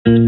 ¡Sale!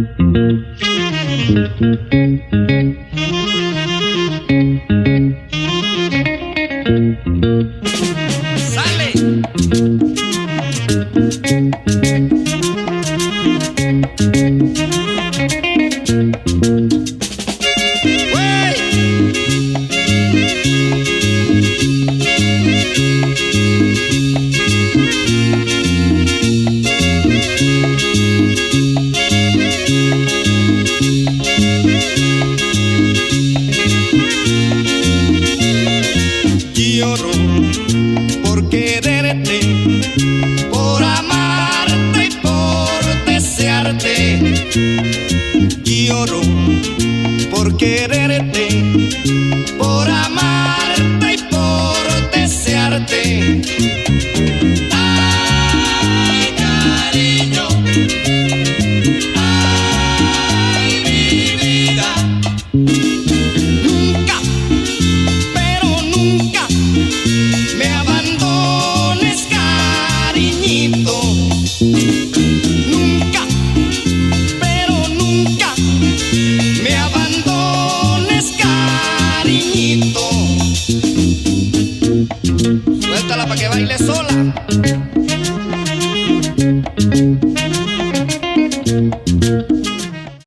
Lloro por quererte, por amarte y por desearte. Lloro por quererte, por amarte y por desearte. Ay, cariño, ay, mi vida. Nunca, pero nunca me abandones, cariñito. Nunca, pero nunca me abandones, cariñito. Suéltala para que baile sola.